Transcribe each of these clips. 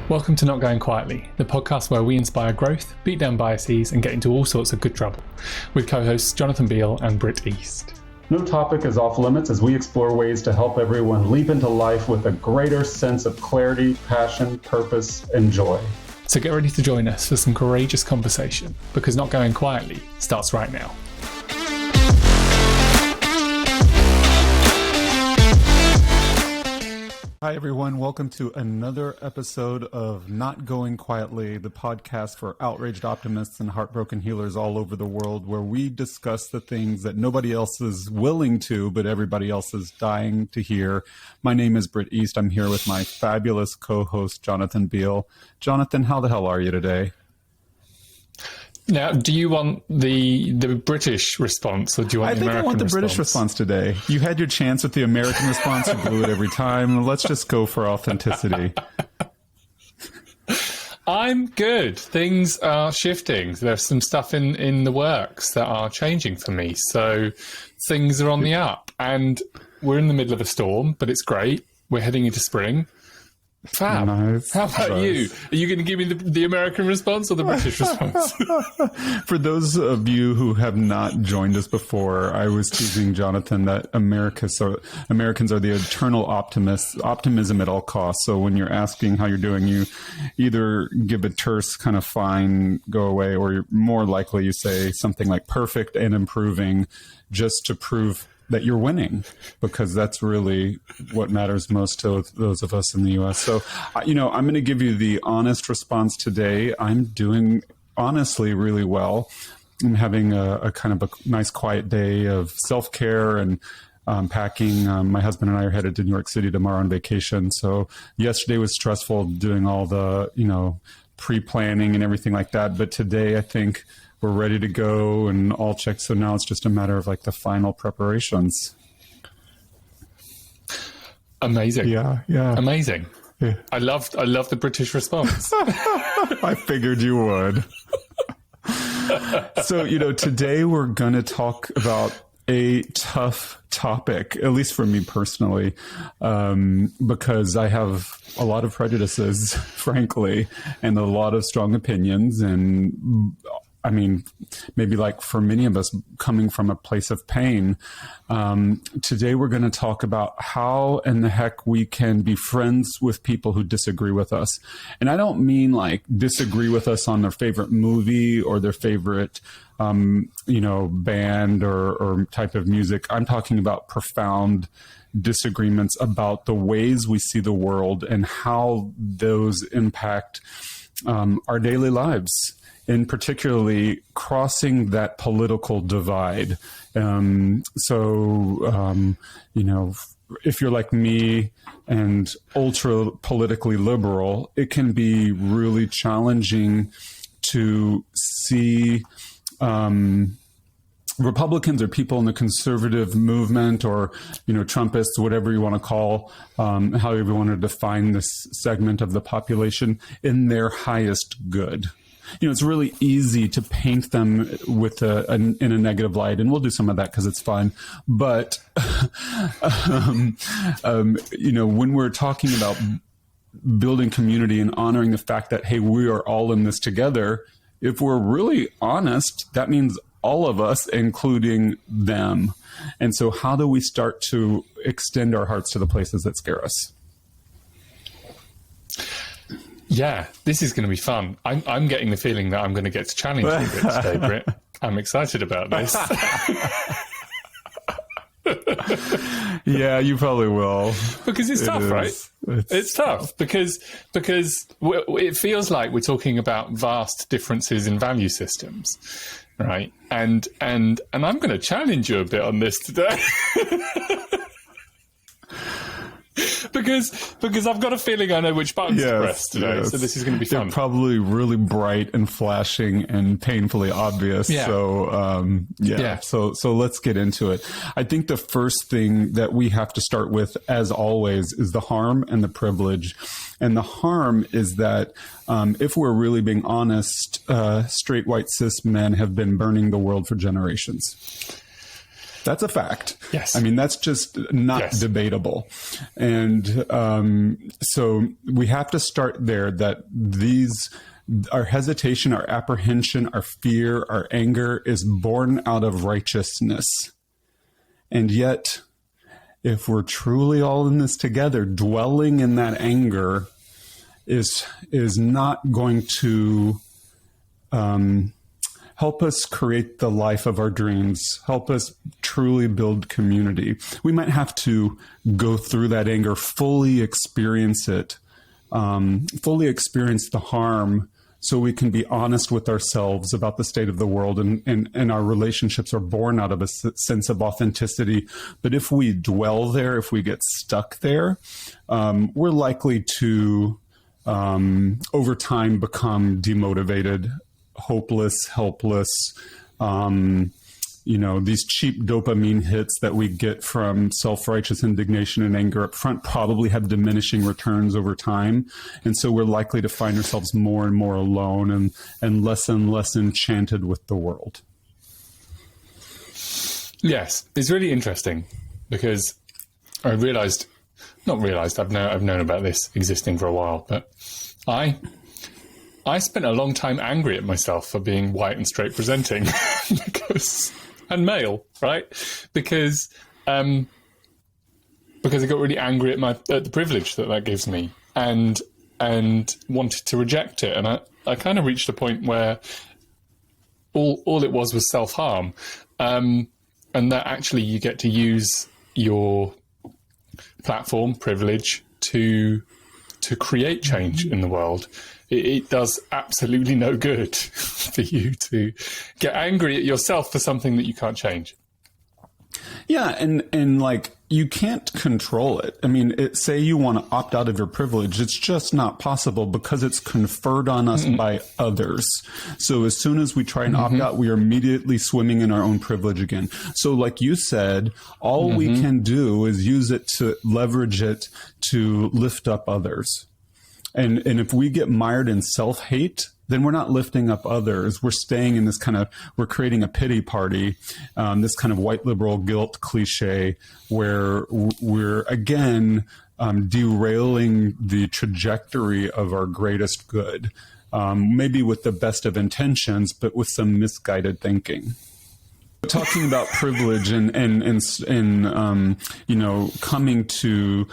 Welcome to Not Going Quietly, the podcast where we inspire growth, beat down biases, and get into all sorts of good trouble, with co-hosts Jonathan Beale and Britt East. No topic is off limits as we explore ways to help everyone leap into life with a greater sense of clarity, passion, purpose, and joy. So get ready to join us for some courageous conversation, because Not Going Quietly starts right now. Hi, everyone. Welcome to another episode of Not Going Quietly, the podcast for outraged optimists and heartbroken healers all over the world, where we discuss the things that nobody else is willing to, but everybody else is dying to hear. My name is Britt East. I'm here with my fabulous co-host, Jonathan Beale. Jonathan, how the hell are you today? Now, do you want the British response, or do you want the American response? I think I want the British response today. You had your chance with the American response. You blew it every time. Let's just go for authenticity. I'm good. Things are shifting. There's some stuff in the works that are changing for me. So things are on the up. And we're in the middle of a storm, but it's great. We're heading into spring. Fab. Nice. How about you? Are you going to give me the American response or the British response? For those of you who have not joined us before, I was teasing Jonathan that Americans are the eternal optimists, optimism at all costs. So when you're asking how you're doing, you either give a terse kind of fine, go away, or you're more likely you say something like perfect and improving just to prove that you're winning, because that's really what matters most to those of us in the U.S. So, I'm going to give you the honest response today. I'm doing, honestly, really well. I'm having a kind of a nice quiet day of self-care and packing. My husband and I are headed to New York City tomorrow on vacation. So yesterday was stressful doing all the, pre-planning and everything like that. But today, I think we're ready to go and all checked. So now it's just a matter of like the final preparations. Amazing. Yeah. Amazing. Yeah. I love the British response. I figured you would. So, today we're going to talk about a tough topic, at least for me personally, because I have a lot of prejudices, frankly, and a lot of strong opinions. And I mean, maybe like for many of us coming from a place of pain. Today, we're going to talk about how in the heck we can be friends with people who disagree with us. And I don't mean like disagree with us on their favorite movie or their favorite, band or type of music. I'm talking about profound disagreements about the ways we see the world and how those impact our daily lives. And particularly crossing that political divide. If you're like me and ultra politically liberal, it can be really challenging to see Republicans or people in the conservative movement or, Trumpists, whatever you want to call, however you want to define this segment of the population, in their highest good. It's really easy to paint them with in a negative light, and we'll do some of that because it's fun. But, when we're talking about building community and honoring the fact that, hey, we are all in this together, if we're really honest, that means all of us, including them. And so how do we start to extend our hearts to the places that scare us? Yeah, this is going to be fun. I'm getting the feeling that I'm going to get to challenge you a bit today, Britt. I'm excited about this. Yeah, you probably will. Because it's tough, right? It's tough because it feels like we're talking about vast differences in value systems, right? And I'm going to challenge you a bit on this today. Because I've got a feeling I know which buttons to press today, so this is going to be fun. They're probably really bright and flashing and painfully obvious. Yeah. So, So let's get into it. I think the first thing that we have to start with, as always, is the harm and the privilege. And the harm is that if we're really being honest, straight white cis men have been burning the world for generations. That's a fact. Yes. I mean, that's just not debatable. And so we have to start there, that our hesitation, our apprehension, our fear, our anger is born out of righteousness. And yet, if we're truly all in this together, dwelling in that anger is not going to help us create the life of our dreams, help us truly build community. We might have to go through that anger, fully experience it, fully experience the harm, so we can be honest with ourselves about the state of the world, and our relationships are born out of a sense of authenticity. But if we dwell there, if we get stuck there, we're likely to, over time, become demotivated, hopeless, helpless. These cheap dopamine hits that we get from self-righteous indignation and anger up front probably have diminishing returns over time. And so we're likely to find ourselves more and more alone and less enchanted with the world. Yes, it's really interesting because I've known about this existing for a while, but I spent a long time angry at myself for being white and straight presenting and male, right? Because I got really angry at the privilege that gives me, and wanted to reject it. And I kind of reached a point where all it was self-harm, and that actually you get to use your platform privilege to create change in the world. It does absolutely no good for you to get angry at yourself for something that you can't change. Yeah, and like, you can't control it. I mean, say you want to opt out of your privilege, it's just not possible because it's conferred on us by others. So as soon as we try and opt out, we are immediately swimming in our own privilege again. So like you said, all we can do is use it to leverage it to lift up others. And if we get mired in self-hate, then we're not lifting up others. We're staying in this we're creating a pity party, this kind of white liberal guilt cliche where we're, again, derailing the trajectory of our greatest good, maybe with the best of intentions, but with some misguided thinking. Talking about privilege and coming to,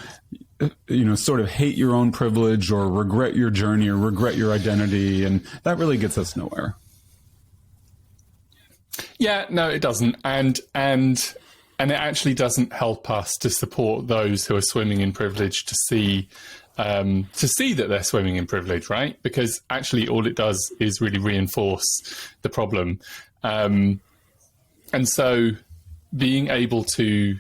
sort of hate your own privilege or regret your journey or regret your identity. And that really gets us nowhere. Yeah, no, it doesn't. And it actually doesn't help us to support those who are swimming in privilege to see that they're swimming in privilege, right? Because actually all it does is really reinforce the problem. And so being able to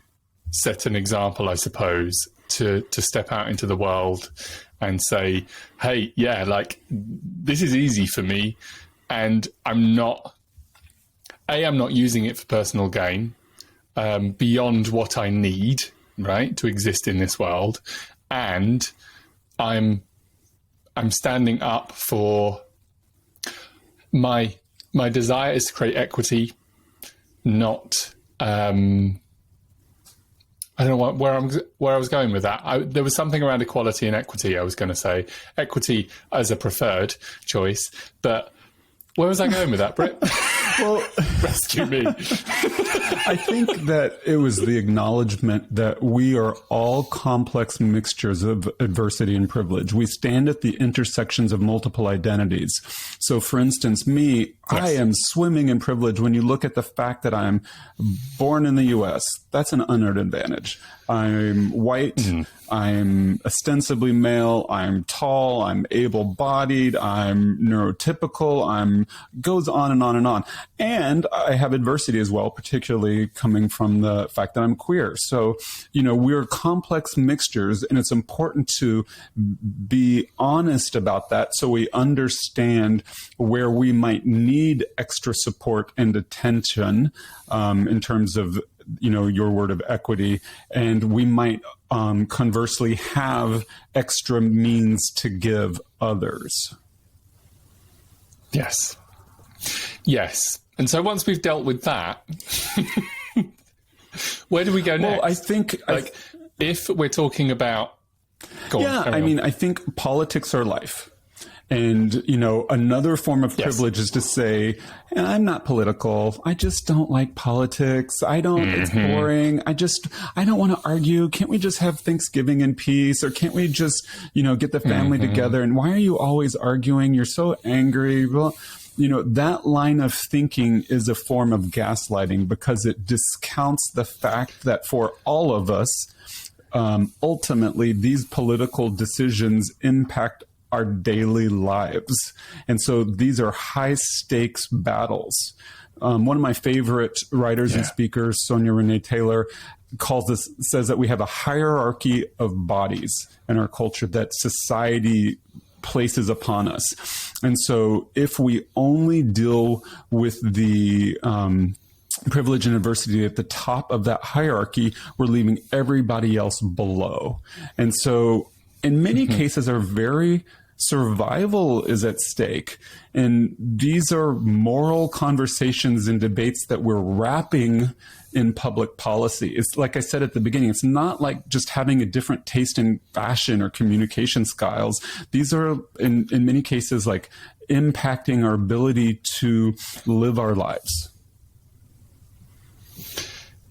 set an example, I suppose, to step out into the world and say, hey, yeah, like, this is easy for me, and I'm not using it for personal gain beyond what I need, right, to exist in this world, and I'm standing up for my desire is to create equity, not I don't know where I was going with that. There was something around equality and equity. I was going to say equity as a preferred choice, but where was I going with that, Britt? Well, rescue me. I think that it was the acknowledgement that we are all complex mixtures of adversity and privilege. We stand at the intersections of multiple identities. So, for instance, me, yes, I am swimming in privilege. When you look at the fact that I'm born in the U.S., that's an unearned advantage. I'm white. I'm ostensibly male. I'm tall. I'm able-bodied. I'm neurotypical. Goes on and on and on. And I have adversity as well, particularly coming from the fact that I'm queer. So, we're complex mixtures, and it's important to be honest about that so we understand where we might need extra support and attention in terms of, your word of equity, and we might conversely have extra means to give others. Yes. And so once we've dealt with that, Where do we go next? Well, I think if we're talking about, I think politics are life. And, another form of privilege is to say, I'm not political. I just don't like politics. It's boring. I don't want to argue. Can't we just have Thanksgiving in peace? Or can't we just, get the family together? And why are you always arguing? You're so angry. Well, that line of thinking is a form of gaslighting because it discounts the fact that for all of us, ultimately, these political decisions impact our daily lives. And so these are high stakes battles. One of my favorite writers and speakers, Sonia Renee Taylor, says that we have a hierarchy of bodies in our culture that society places upon us. And so if we only deal with the privilege and adversity at the top of that hierarchy, we're leaving everybody else below. And so in many cases, our very survival is at stake. And these are moral conversations and debates that we're wrapping in public policy. It's like I said at the beginning, it's not like just having a different taste in fashion or communication styles. These are, in many cases, like impacting our ability to live our lives.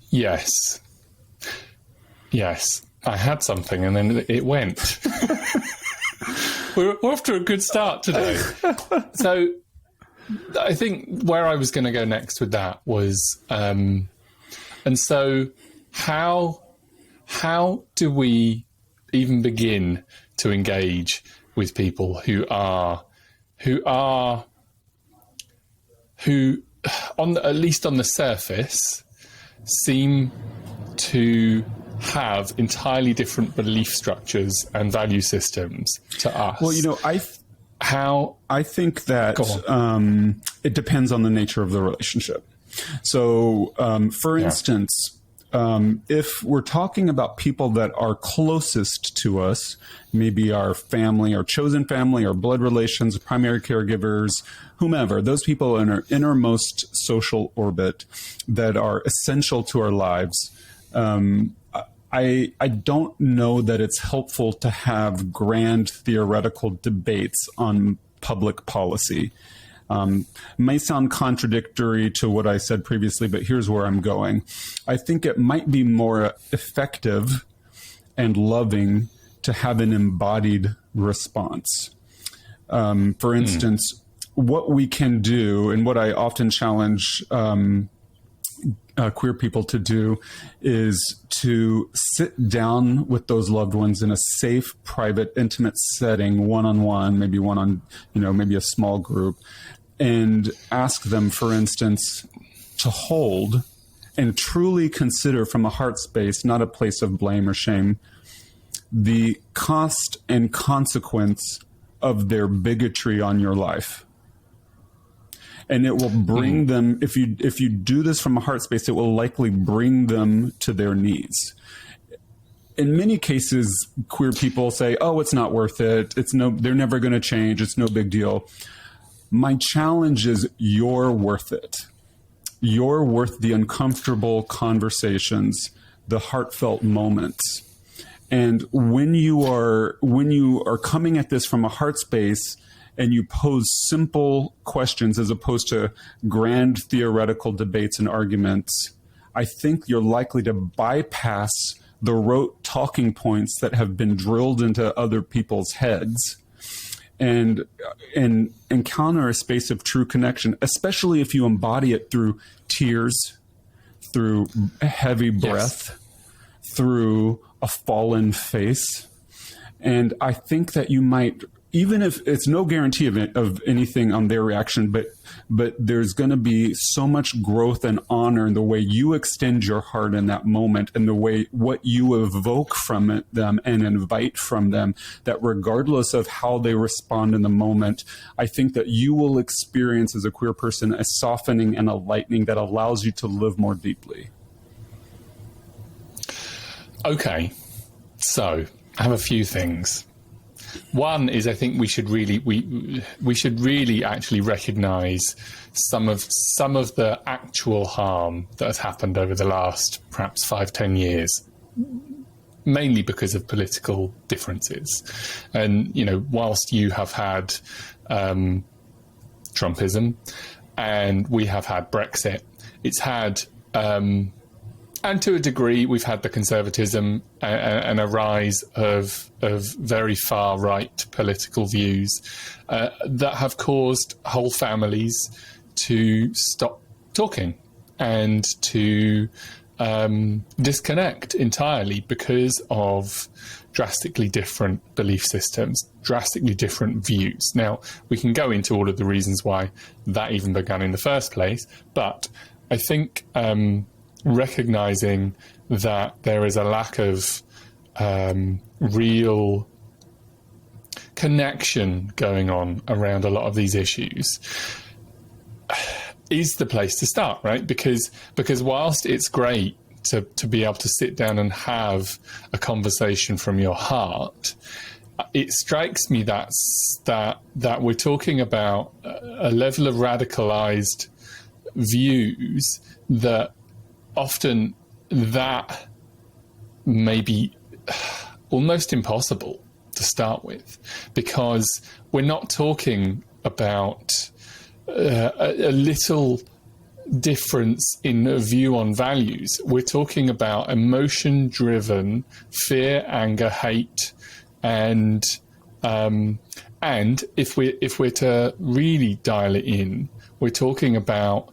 Yes. I had something and then it went. We're off to a good start today. So I think where I was going to go next with that was, and so how do we even begin to engage with people who at least on the surface seem to have entirely different belief structures and value systems to us? Well, I think that it depends on the nature of the relationship. So, for instance, if we're talking about people that are closest to us, maybe our family, our chosen family, our blood relations, primary caregivers, whomever, those people in our innermost social orbit that are essential to our lives, I don't know that it's helpful to have grand theoretical debates on public policy. May sound contradictory to what I said previously, but here's where I'm going. I think it might be more effective and loving to have an embodied response. For instance, what we can do, and what I often challenge queer people to do, is to sit down with those loved ones in a safe, private, intimate setting, one-on-one, maybe maybe a small group, and ask them, for instance, to hold and truly consider from a heart space, not a place of blame or shame, the cost and consequence of their bigotry on your life. And it will bring them, if you do this from a heart space, it will likely bring them to their knees. In many cases, queer people say, oh, it's not worth it. They're never going to change. It's no big deal. My challenge is you're worth it. You're worth the uncomfortable conversations, the heartfelt moments. And when you are coming at this from a heart space, and you pose simple questions as opposed to grand theoretical debates and arguments, I think you're likely to bypass the rote talking points that have been drilled into other people's heads and encounter a space of true connection, especially if you embody it through tears, through a heavy breath, through a fallen face. And I think that you might, even if it's no guarantee of anything on their reaction, but there's going to be so much growth and honor in the way you extend your heart in that moment and the way what you evoke from them and invite from them, that regardless of how they respond in the moment, I think that you will experience as a queer person a softening and a lightening that allows you to live more deeply. Okay, so I have a few things. One is, I think we should really actually recognise some of the actual harm that has happened over the last perhaps 5-10 years, mainly because of political differences. And whilst you have had Trumpism and we have had Brexit, it's had and to a degree, we've had the conservatism and a rise of very far right political views that have caused whole families to stop talking and to disconnect entirely because of drastically different belief systems, drastically different views. Now, we can go into all of the reasons why that even began in the first place, but I think recognizing that there is a lack of real connection going on around a lot of these issues is the place to start, right? Because whilst it's great to be able to sit down and have a conversation from your heart, it strikes me that we're talking about a level of radicalized views that often that may be almost impossible to start with, because we're not talking about a little difference in a view on values. We're talking about emotion-driven fear, anger, hate, and if we're to really dial it in, we're talking about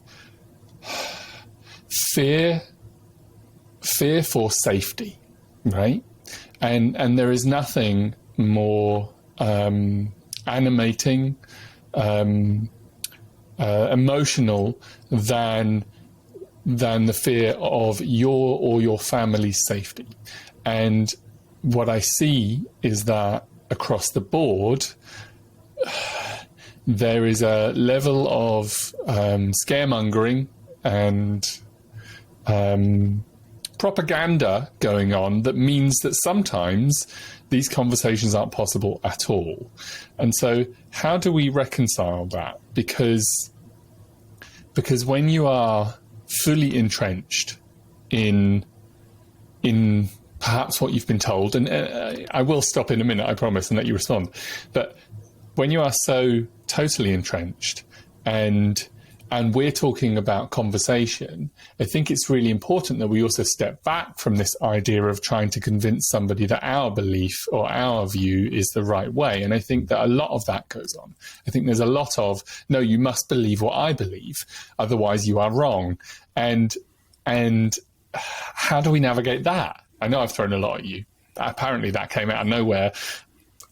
fear for safety, right? And there is nothing more animating, emotional than the fear of your or your family's safety. And what I see is that across the board, there is a level of scaremongering and propaganda going on that means that sometimes these conversations aren't possible at all. And so how do we reconcile that? Because when you are fully entrenched in perhaps what you've been told, and I will stop in a minute, I promise, and let you respond. But when you are so totally entrenched and we're talking about conversation, I think it's really important that we also step back from this idea of trying to convince somebody that our belief or our view is the right way. And I think that a lot of that goes on. I think there's a lot of, no, you must believe what I believe, otherwise you are wrong. And how do we navigate that? I know I've thrown a lot at you. Apparently that came out of nowhere.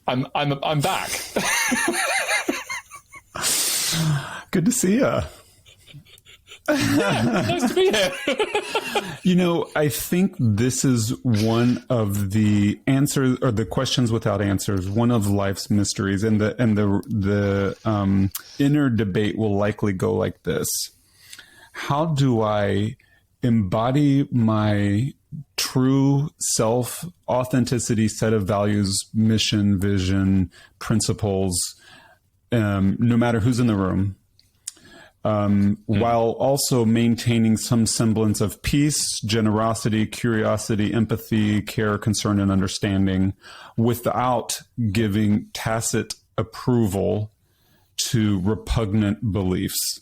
I'm back. Good to see you. Yeah, nice to be here. I think this is one of the answers, or the questions without answers, one of life's mysteries, and the inner debate will likely go like this: how do I embody my true self, authenticity, set of values, mission, vision, principles, no matter who's in the room, while also maintaining some semblance of peace, generosity, curiosity, empathy, care, concern, and understanding, without giving tacit approval to repugnant beliefs.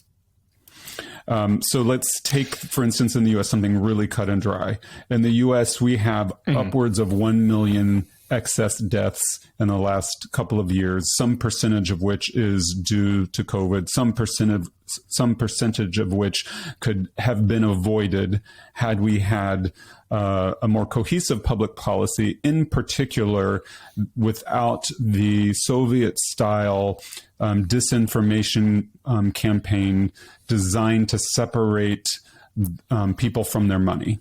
So let's take, for instance, in the U.S., something really cut and dry. In the U.S., we have upwards of 1 million excess deaths in the last couple of years, some percentage of which is due to COVID, some percentage of which could have been avoided had we had a more cohesive public policy, in particular without the Soviet-style disinformation campaign designed to separate people from their money.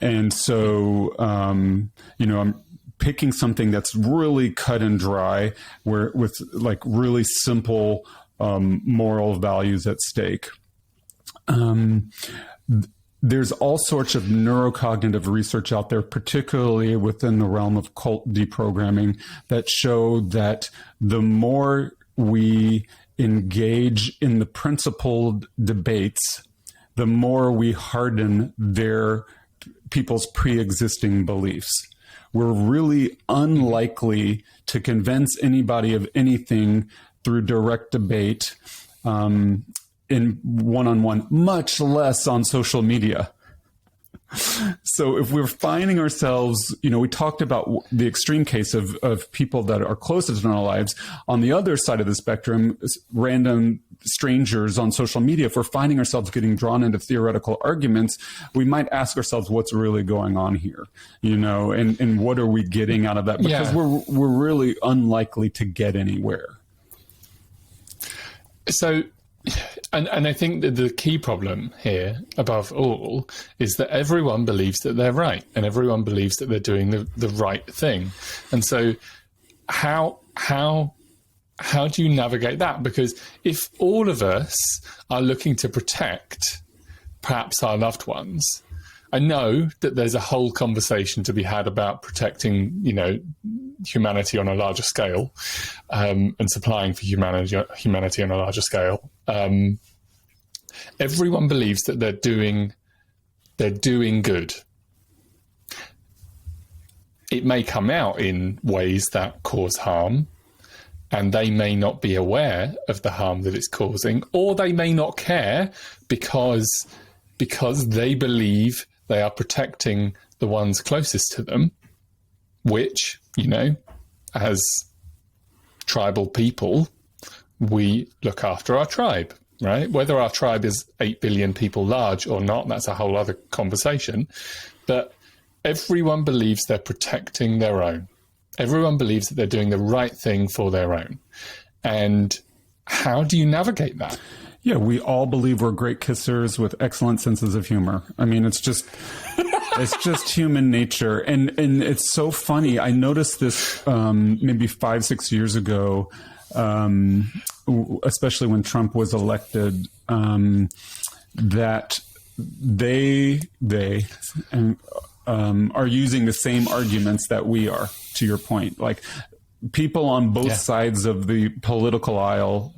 And so, I'm picking something that's really cut and dry, where with like really simple moral values at stake. there's all sorts of neurocognitive research out there, particularly within the realm of cult deprogramming, that show that the more we engage in the principled debates, the more we harden people's pre-existing beliefs. We're really unlikely to convince anybody of anything through direct debate, in one-on-one, much less on social media. So if we're finding ourselves, we talked about the extreme case of people that are closest in our lives. On the other side of the spectrum, random strangers on social media, if we're finding ourselves getting drawn into theoretical arguments, we might ask ourselves what's really going on here, and what are we getting out of that? Because we're really unlikely to get anywhere. So, and I think that the key problem here, above all, is that everyone believes that they're right, and everyone believes that they're doing the right thing. And so, how do you navigate that? Because if all of us are looking to protect, perhaps our loved ones, I know that there's a whole conversation to be had about protecting, humanity on a larger scale, and supplying for humanity on a larger scale. Everyone believes that they're doing good. It may come out in ways that cause harm, and they may not be aware of the harm that it's causing, or they may not care because they believe they are protecting the ones closest to them, which, as tribal people, we look after our tribe, right? Whether our tribe is 8 billion people large or not, that's a whole other conversation. But everyone believes they're protecting their own. Everyone believes that they're doing the right thing for their own. And how do you navigate that? Yeah, we all believe we're great kissers with excellent senses of humor. I mean, it's just human nature. And it's so funny. I noticed this maybe 5-6 years ago, especially when Trump was elected, that they are using the same arguments that we are, to your point. Like, people on both sides of the political aisle,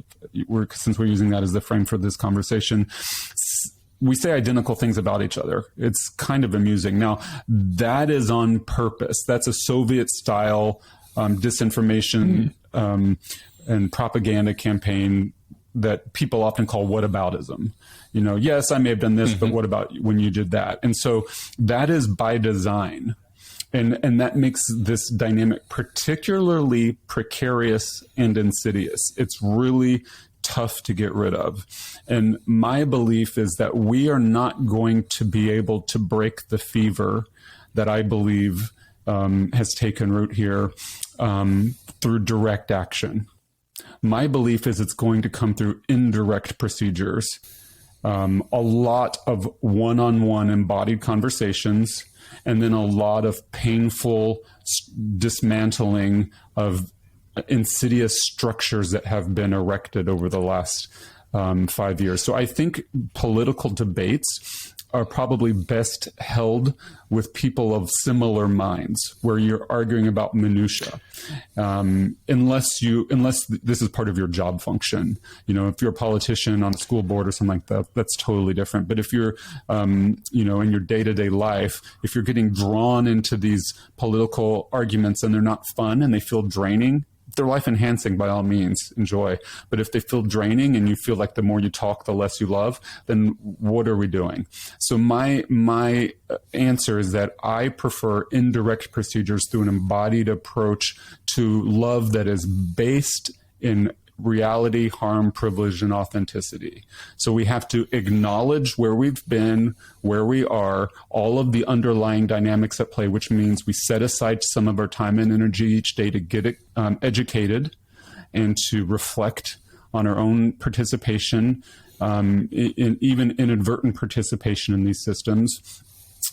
since we're using that as the frame for this conversation, we say identical things about each other. It's kind of amusing. Now, that is on purpose. That's a Soviet-style disinformation and propaganda campaign that people often call whataboutism. Yes, I may have done this, but what about when you did that? And so that is by design. And that makes this dynamic particularly precarious and insidious. It's really tough to get rid of. And my belief is that we are not going to be able to break the fever that I believe has taken root here through direct action. My belief is it's going to come through indirect procedures, a lot of one-on-one embodied conversations, and then a lot of painful dismantling of insidious structures that have been erected over the last 5 years. So I think political debates are probably best held with people of similar minds, where you're arguing about minutia, unless this is part of your job function. If you're a politician on a school board or something like that, that's totally different. But if you're, in your day-to-day life, if you're getting drawn into these political arguments and they're not fun and they feel draining, if they're life enhancing, by all means, enjoy. But if they feel draining and you feel like the more you talk, the less you love, then what are we doing? So my answer is that I prefer indirect procedures through an embodied approach to love that is based in reality, harm, privilege, and authenticity. So we have to acknowledge where we've been, where we are, all of the underlying dynamics at play, which means we set aside some of our time and energy each day to get educated and to reflect on our own participation, even inadvertent participation in these systems,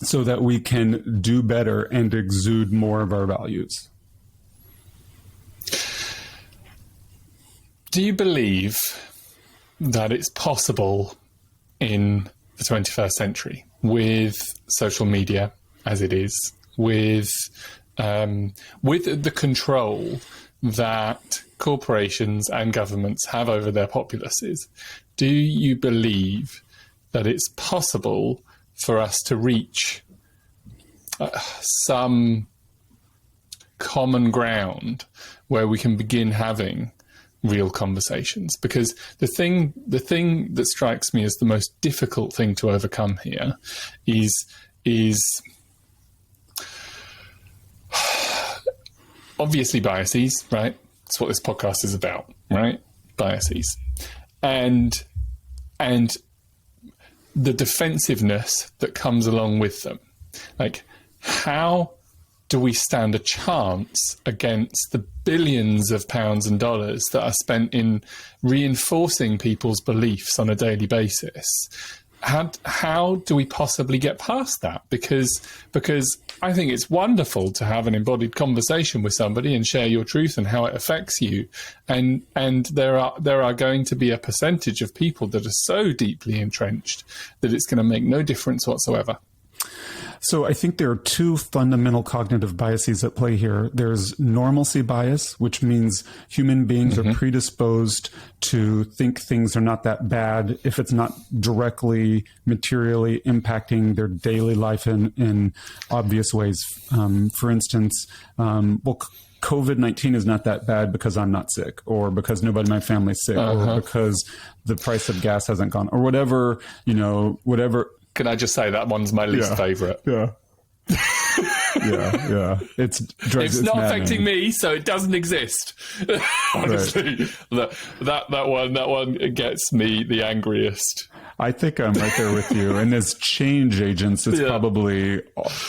so that we can do better and exude more of our values. Do you believe that it's possible in the 21st century, with social media as it is, with the control that corporations and governments have over their populaces, do you believe that it's possible for us to reach some common ground where we can begin having real conversations? Because the thing that strikes me as the most difficult thing to overcome here is obviously biases, right? That's what this podcast is about, right? Biases. And the defensiveness that comes along with them. Like, how do we stand a chance against the billions of pounds and dollars that are spent in reinforcing people's beliefs on a daily basis? How do we possibly get past that? Because I think it's wonderful to have an embodied conversation with somebody and share your truth and how it affects you. And there are going to be a percentage of people that are so deeply entrenched that it's going to make no difference whatsoever. So I think there are two fundamental cognitive biases at play here. There's normalcy bias, which means human beings are predisposed to think things are not that bad if it's not directly, materially impacting their daily life in obvious ways. For instance, COVID-19 is not that bad because I'm not sick, or because nobody in my family is sick, or because the price of gas hasn't gone, or whatever, whatever. Can I just say that one's my least favourite? Yeah. yeah. It's not affecting me, so it doesn't exist. Honestly, that one gets me the angriest. I think I'm right there with you. And as change agents, it's probably,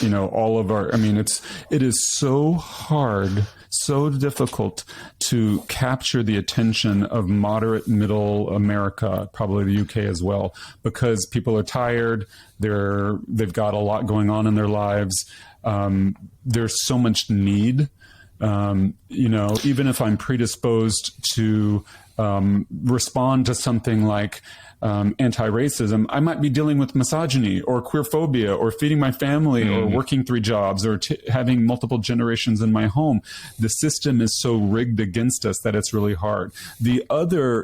all of our, it is so hard, so difficult to capture the attention of moderate middle America, probably the UK as well, because people are tired. They've got a lot going on in their lives. There's so much need. Even if I'm predisposed to respond to something like anti-racism, I might be dealing with misogyny or queerphobia or feeding my family or working 3 jobs or having multiple generations in my home. The system is so rigged against us that it's really hard. The other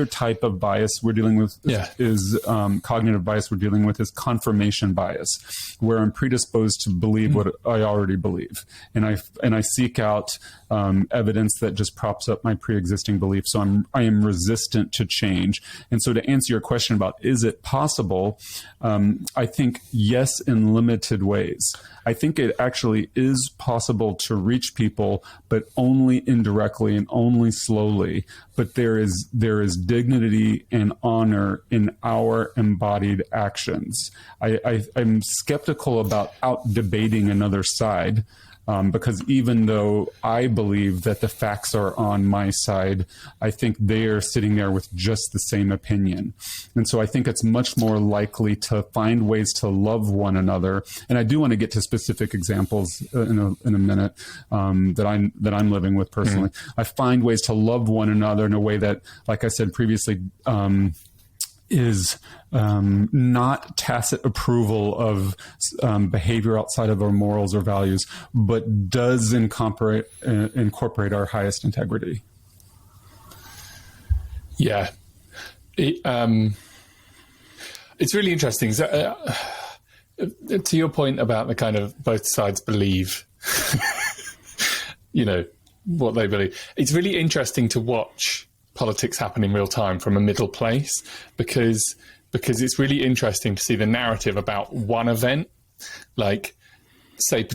type of bias we're dealing with is cognitive bias we're dealing with is confirmation bias, where I'm predisposed to believe what I already believe. And I seek out evidence that just props up my pre-existing belief. So I am resistant to change. And so to answer your question about is it possible, I think yes, in limited ways. I think it actually is possible to reach people, but only indirectly and only slowly. But there is dignity and honor in our embodied actions. I'm skeptical about out debating another side. Because even though I believe that the facts are on my side, I think they are sitting there with just the same opinion. And so I think it's much more likely to find ways to love one another. And I do want to get to specific examples in a minute that I'm living with personally. I find ways to love one another in a way that, like I said previously, is not tacit approval of behavior outside of our morals or values, but does incorporate our highest integrity. Yeah. It's really interesting. So, to your point about the kind of both sides believe, what they believe, it's really interesting to watch politics happen in real time from a middle place, because it's really interesting to see the narrative about one event, like say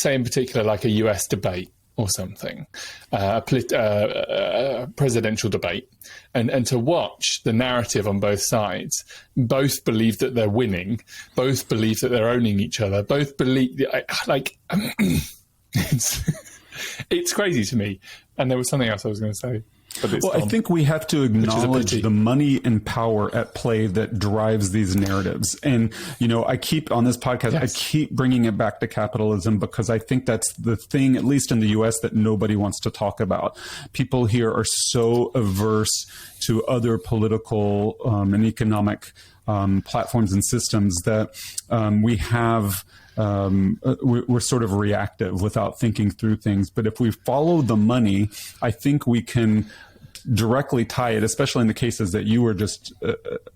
in particular like a US debate or something, a presidential debate, and to watch the narrative on both sides. Both believe that they're winning, both believe that they're owning each other, both believe it's crazy to me. And there was something else I was going to say. but it's well, I gone. think we have to acknowledge pity. the money and power at play that drives these narratives. And, I keep on this podcast, Yes. I keep bringing it back to capitalism because I think that's the thing, at least in the US, that nobody wants to talk about. People here are so averse to other political and economic platforms and systems that we have. We're sort of reactive without thinking through things. But if we follow the money, I think we can directly tie it, especially in the cases that you were just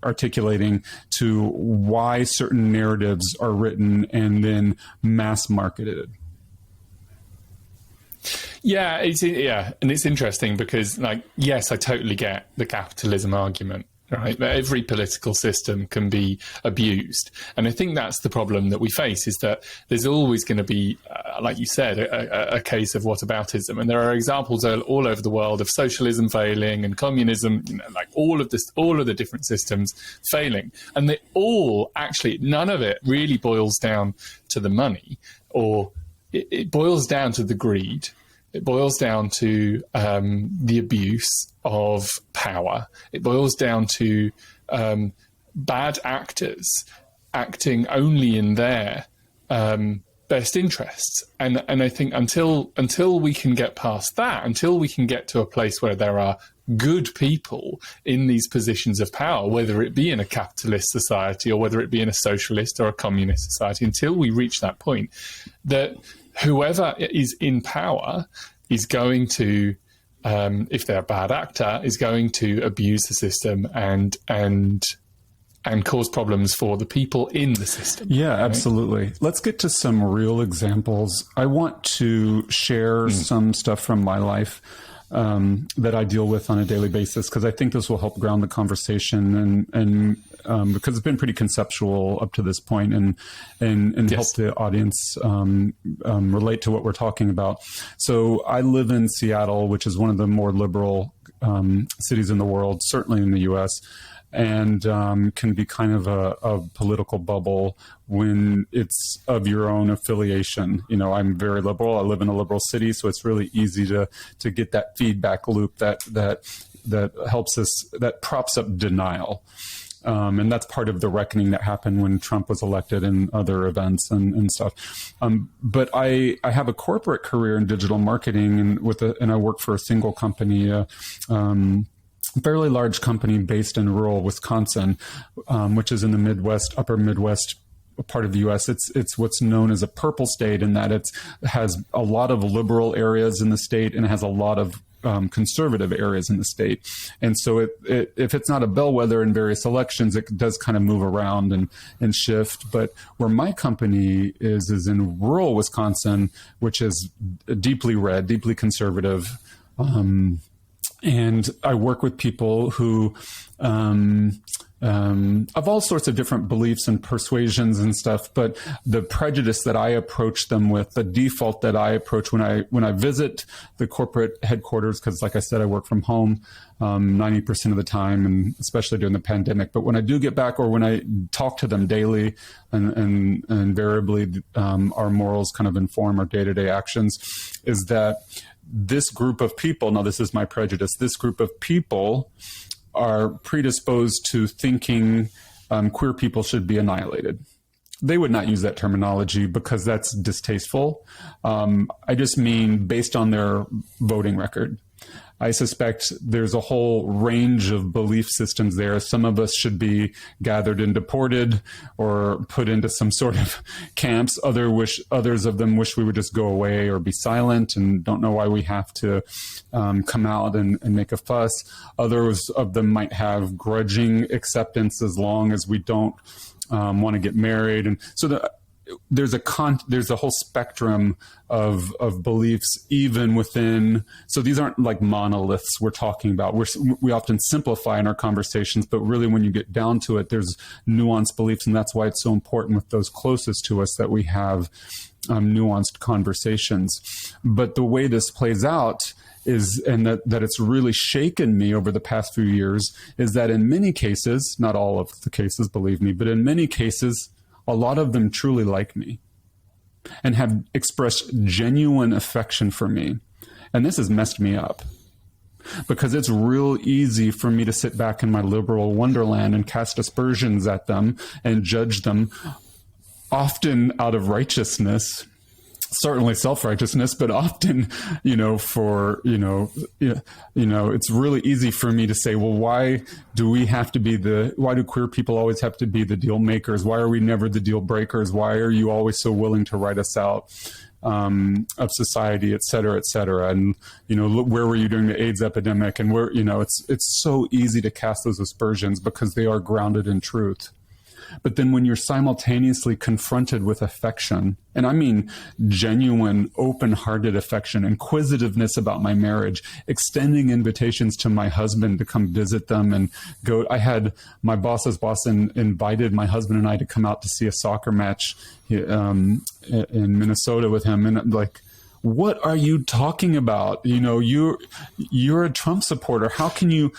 articulating, to why certain narratives are written and then mass marketed. Yeah, and it's interesting because, yes, I totally get the capitalism argument. Right, that every political system can be abused, and I think that's the problem that we face, is that there's always going to be, like you said, a case of whataboutism, and there are examples all over the world of socialism failing and communism, all of the different systems failing, and they all actually, none of it really boils down to the money, or it boils down to the greed. It boils down to the abuse of power. It boils down to bad actors acting only in their best interests. And I think until we can get past that, until we can get to a place where there are good people in these positions of power, whether it be in a capitalist society or whether it be in a socialist or a communist society, until we reach that point, that whoever is in power is going to, if they're a bad actor, is going to abuse the system and cause problems for the people in the system. Yeah, absolutely. Let's get to some real examples. I want to share some stuff from my life that I deal with on a daily basis, because I think this will help ground the conversation and because it's been pretty conceptual up to this point, and yes, help the audience relate to what we're talking about. So I live in Seattle, which is one of the more liberal cities in the world, certainly in the U.S., and can be kind of a political bubble when it's of your own affiliation. I'm very liberal. I live in a liberal city, so it's really easy to get that feedback loop that helps us, that props up denial. And that's part of the reckoning that happened when Trump was elected and other events and stuff. But I have a corporate career in digital marketing, and I work for a single company, fairly large company based in rural Wisconsin, which is in the Midwest, upper Midwest part of the U.S. It's what's known as a purple state, in that it has a lot of liberal areas in the state and it has a lot of conservative areas in the state. And so if it's not a bellwether in various elections, it does kind of move around and shift. But where my company is in rural Wisconsin, which is deeply red, deeply conservative. And I work with people who of all sorts of different beliefs and persuasions and stuff, but the prejudice that I approach them with, the default that I approach when I visit the corporate headquarters, because like I said, I work from home 90% of the time, and especially during the pandemic. But when I do get back, or when I talk to them daily, and invariably our morals kind of inform our day-to-day actions, is that this group of people, now this is my prejudice, this group of people are predisposed to thinking queer people should be annihilated. They would not use that terminology because that's distasteful. I just mean based on their voting record. I suspect there's a whole range of belief systems there. Some of us should be gathered and deported or put into some sort of camps. Others of them wish we would just go away or be silent and don't know why we have to come out and make a fuss. Others of them might have grudging acceptance as long as we don't want to get married. And so there's a whole spectrum of beliefs even within. So these aren't like monoliths we're talking about. We often simplify in our conversations, but really when you get down to it, there's nuanced beliefs, and that's why it's so important with those closest to us that we have nuanced conversations. But the way this plays out is, and that it's really shaken me over the past few years, is that in many cases, not all of the cases, believe me, but in many cases, a lot of them truly like me and have expressed genuine affection for me. And this has messed me up. because it's real easy for me to sit back in my liberal wonderland and cast aspersions at them and judge them, often out of righteousness, certainly self-righteousness, but often, it's really easy for me to say, well, why do queer people always have to be the deal makers? Why are we never the deal breakers? Why are you always so willing to write us out of society, et cetera, et cetera? And, look, where were you during the AIDS epidemic? And where, it's so easy to cast those aspersions because they are grounded in truth. But then when you're simultaneously confronted with affection, and I mean genuine, open-hearted affection, inquisitiveness about my marriage, extending invitations to my husband to come visit them and go. I had my boss's boss invited my husband and I to come out to see a soccer match in Minnesota with him. And like, what are you talking about? You're a Trump supporter. How can you,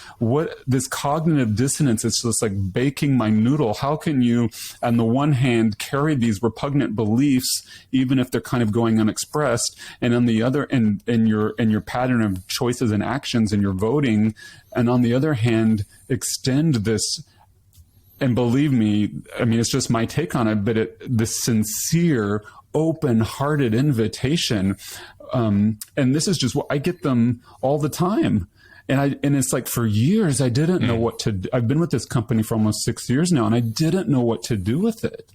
this cognitive dissonance is just like baking my noodle. How can you, on the one hand, carry these repugnant beliefs, even if they're kind of going unexpressed, and on the other, and your pattern of choices and actions and your voting, and on the other hand, extend this. And believe me, I mean, it's just my take on it, but the sincere, open-hearted invitation, and this is just what I get them all the time, and it's like for years I didn't know what to do. I've been with this company for almost 6 years now, and I didn't know what to do with it.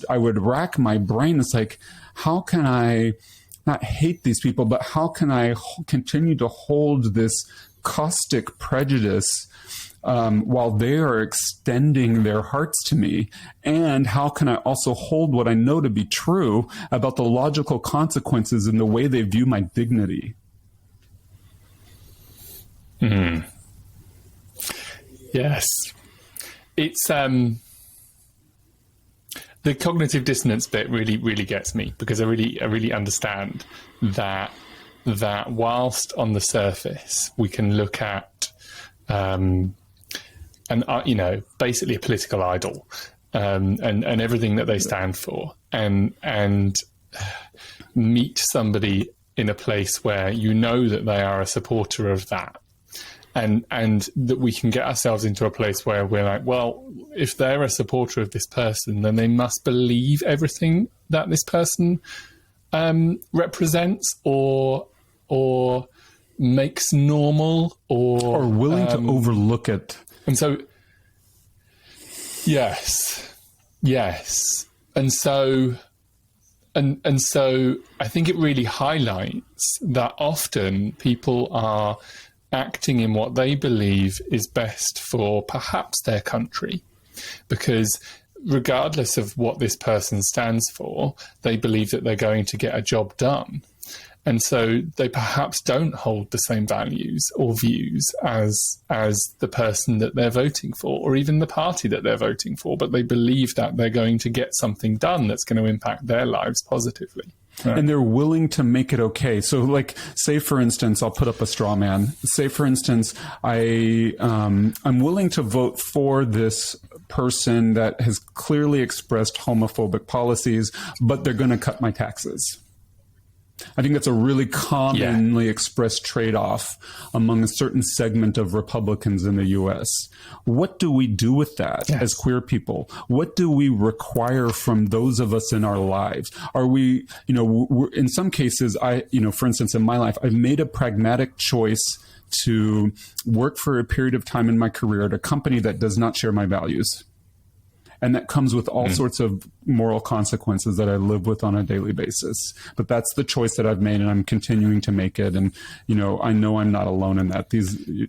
I would rack my brain. It's like, how can I not hate these people, but how can I continue to hold this caustic prejudice while they are extending their hearts to me? And how can I also hold what I know to be true about the logical consequences in the way they view my dignity? Yes. It's the cognitive dissonance bit really, really gets me, because I really understand that whilst on the surface we can look at basically a political idol, and everything that they stand for, and meet somebody in a place where that they are a supporter of that, and that we can get ourselves into a place where we're like, well, if they're a supporter of this person, then they must believe everything that this person represents or makes normal, or willing to overlook it. And so, yes. And so I think it really highlights that often people are acting in what they believe is best for perhaps their country, because regardless of what this person stands for, they believe that they're going to get a job done. And so they perhaps don't hold the same values or views as the person that they're voting for, or even the party that they're voting for, but they believe that they're going to get something done that's going to impact their lives positively. Right. And they're willing to make it okay. So, like, say, for instance, I'll put up a straw man. Say, for instance, I'm willing to vote for this person that has clearly expressed homophobic policies, but they're going to cut my taxes. I think that's a really commonly expressed trade-off among a certain segment of Republicans in the U.S. What do we do with that as queer people? What do we require from those of us in our lives? Are we, in some cases, for instance, in my life, I've made a pragmatic choice to work for a period of time in my career at a company that does not share my values. And that comes with all sorts of moral consequences that I live with on a daily basis. But that's the choice that I've made, and I'm continuing to make it. And, I know I'm not alone in that. And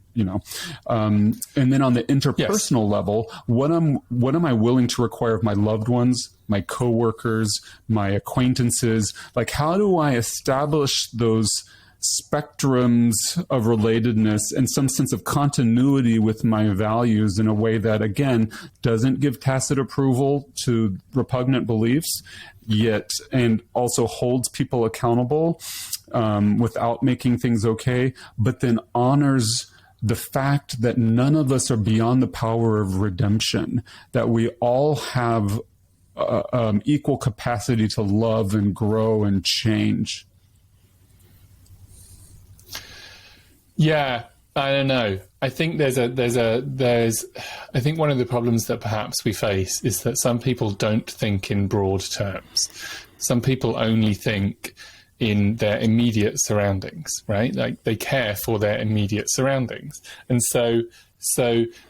then on the interpersonal level, what am I willing to require of my loved ones, my coworkers, my acquaintances? Like, how do I establish those spectrums of relatedness and some sense of continuity with my values in a way that, again, doesn't give tacit approval to repugnant beliefs, and also holds people accountable without making things okay, but then honors the fact that none of us are beyond the power of redemption, that we all have equal capacity to love and grow and change. Yeah, I don't know. I think I think one of the problems that perhaps we face is that some people don't think in broad terms. Some people only think in their immediate surroundings, right? Like they care for their immediate surroundings. And so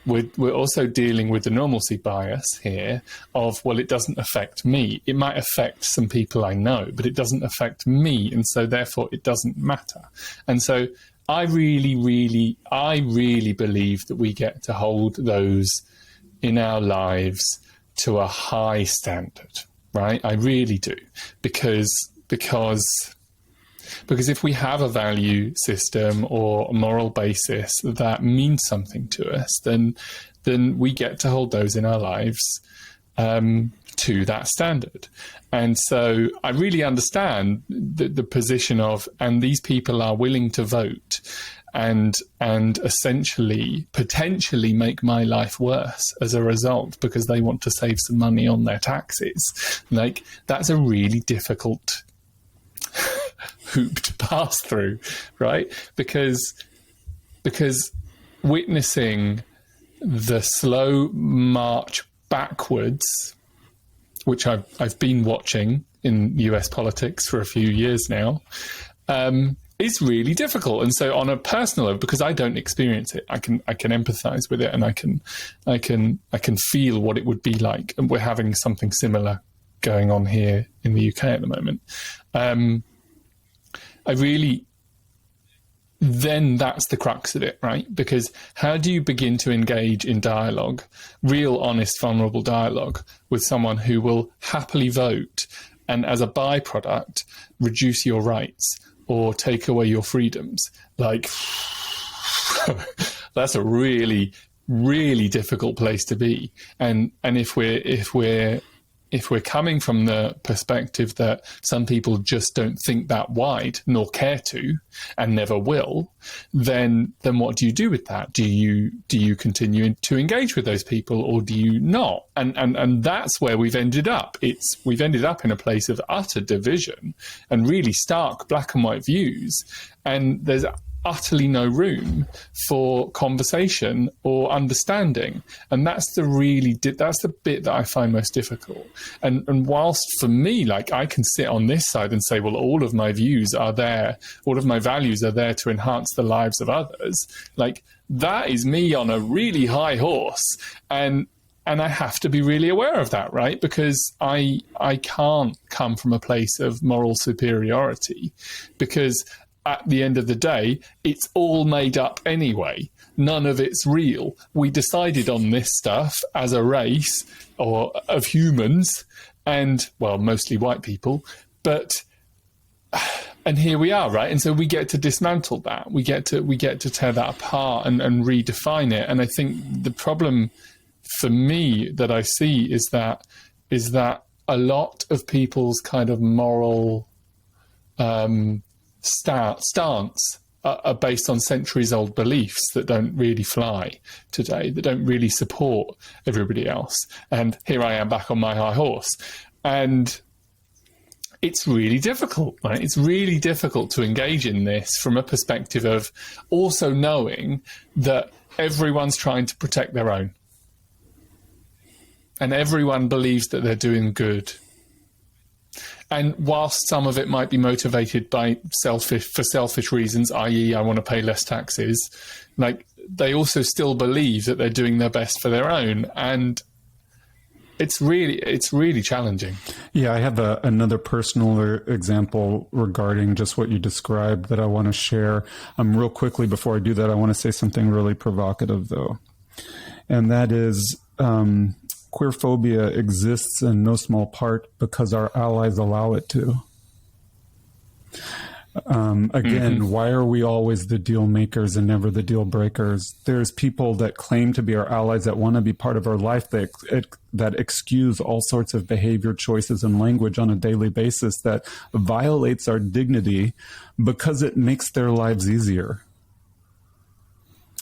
we're also dealing with the normalcy bias here of, well, it doesn't affect me. It might affect some people I know, but it doesn't affect me. And so therefore it doesn't matter. And so I really believe that we get to hold those in our lives to a high standard, right? I really do. Because if we have a value system or a moral basis that means something to us, then we get to hold those in our lives to that standard. And so I really understand the position of, and these people are willing to vote and essentially potentially make my life worse as a result because they want to save some money on their taxes. Like, that's a really difficult hoop to pass through, right? Because witnessing the slow march backwards, which I've been watching in US politics for a few years now, is really difficult. And so on a personal level, because I don't experience it, I can empathize with it, and I can feel what it would be like. And we're having something similar going on here in the UK at the moment. Then that's the crux of it, right? Because how do you begin to engage in dialogue, real, honest, vulnerable dialogue with someone who will happily vote and as a byproduct reduce your rights or take away your freedoms? Like, that's a really, really difficult place to be. And if we're coming from the perspective that some people just don't think that wide, nor care to, and never will, then what do you do with that? Do you continue to engage with those people, or do you not? And that's where we've ended up. We've ended up in a place of utter division and really stark black and white views, and there's utterly no room for conversation or understanding. And that's the bit that I find most difficult. And whilst for me, like, I can sit on this side and say, well, all of my views are there, all of my values are there to enhance the lives of others. Like, that is me on a really high horse. And I have to be really aware of that, right? Because I can't come from a place of moral superiority, because at the end of the day, it's all made up anyway. None of it's real. We decided on this stuff as a race or of humans, and, well, mostly white people, and here we are, right? And so we get to dismantle that. We get to tear that apart and redefine it. And I think the problem for me that I see is that a lot of people's kind of moral stance are based on centuries-old beliefs that don't really fly today, that don't really support everybody else. And here I am back on my high horse. And it's really difficult, right? It's really difficult to engage in this from a perspective of also knowing that everyone's trying to protect their own. And everyone believes that they're doing good. And whilst some of it might be motivated by selfish reasons, i.e. I want to pay less taxes, like, they also still believe that they're doing their best for their own. And it's really challenging. Yeah, I have another personal example regarding just what you described that I want to share. Real quickly, before I do that, I want to say something really provocative, though. And that is, queerphobia exists in no small part because our allies allow it to. Again, why are we always the deal makers and never the deal breakers? There's people that claim to be our allies that want to be part of our life that excuse all sorts of behavior choices and language on a daily basis that violates our dignity because it makes their lives easier.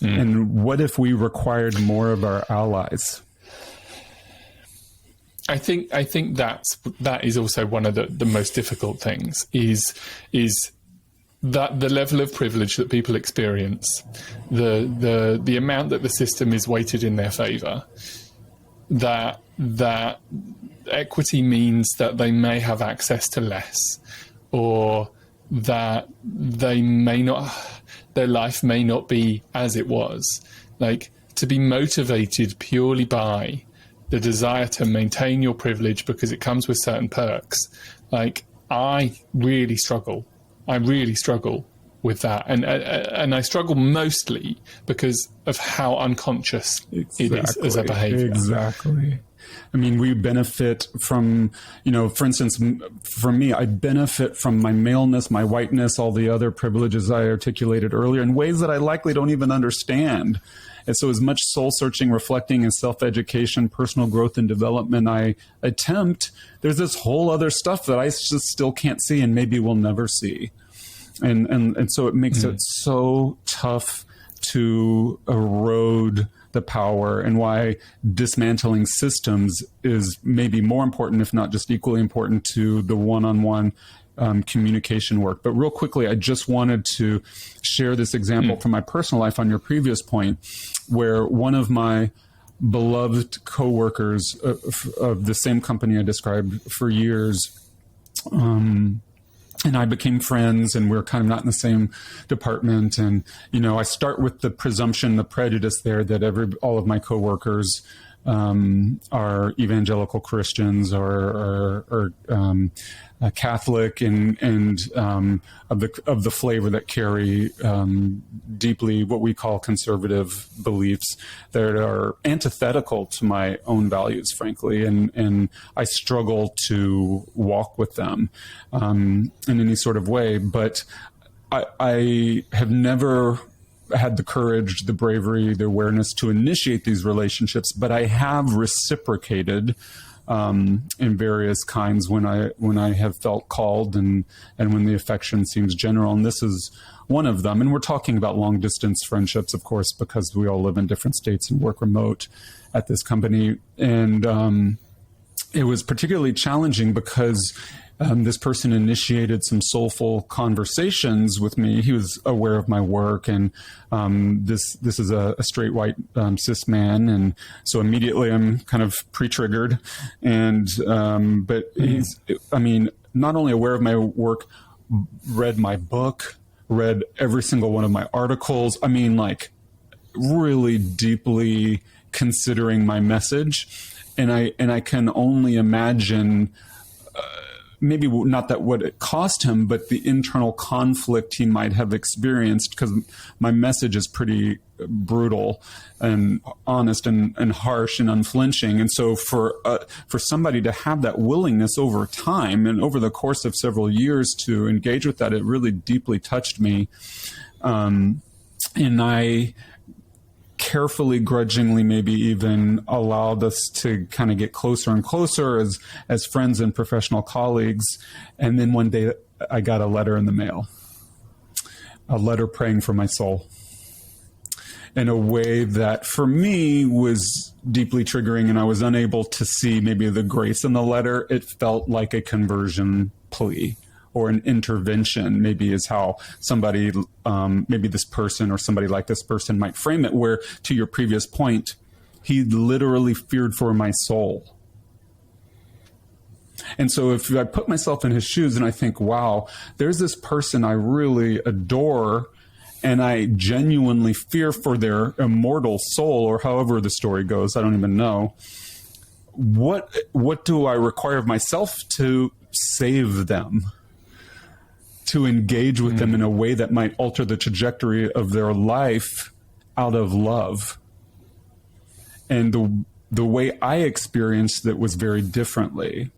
And what if we required more of our allies? I think that is also one of the most difficult things is that the level of privilege that people experience, the amount that the system is weighted in their favor, that equity means that they may have access to less, or that they may not, their life may not be as it was. Like, to be motivated purely by the desire to maintain your privilege because it comes with certain perks. Like, I really struggle with that. And I struggle mostly because of how unconscious it is as a behavior. Exactly. I mean, we benefit from, for instance, for me, I benefit from my maleness, my whiteness, all the other privileges I articulated earlier in ways that I likely don't even understand. And so as much soul-searching, reflecting, and self-education, personal growth and development I attempt, there's this whole other stuff that I just still can't see and maybe will never see. And so it makes it so tough to erode the power, and why dismantling systems is maybe more important, if not just equally important, to the one-on-one communication work. But real quickly, I just wanted to share this example from my personal life on your previous point, where one of my beloved coworkers of the same company I described for years, and I became friends, and we're kind of not in the same department. And, I start with the presumption, the prejudice there that all of my coworkers are evangelical Christians or Catholic and of the flavor that carry deeply what we call conservative beliefs that are antithetical to my own values, frankly, and I struggle to walk with them in any sort of way. But I have never had the courage, the bravery, the awareness to initiate these relationships, but I have reciprocated in various kinds when I have felt called and when the affection seems general. And this is one of them. And we're talking about long distance friendships, of course, because we all live in different states and work remote at this company. And it was particularly challenging because this person initiated some soulful conversations with me. He was aware of my work, and this is a straight white cis man, and so immediately I'm kind of pre-triggered. And but he's, not only aware of my work, read my book, read every single one of my articles. Really deeply considering my message, and I can only imagine. Maybe not that what it cost him, but the internal conflict he might have experienced, because my message is pretty brutal and honest and harsh and unflinching. And so for somebody to have that willingness over time and over the course of several years to engage with that, it really deeply touched me. And I carefully, grudgingly, maybe even allowed us to kind of get closer and closer as friends and professional colleagues. And then one day I got a letter in the mail, a letter praying for my soul in a way that for me was deeply triggering, and I was unable to see maybe the grace in the letter. It felt like a conversion plea or an intervention, maybe is how somebody, maybe this person or somebody like this person might frame it, where, to your previous point, he literally feared for my soul. And so if I put myself in his shoes and I think, wow, there's this person I really adore, and I genuinely fear for their immortal soul, or however the story goes, I don't even know. What do I require of myself to save them? To engage with them in a way that might alter the trajectory of their life out of love. And the way I experienced it was very differently.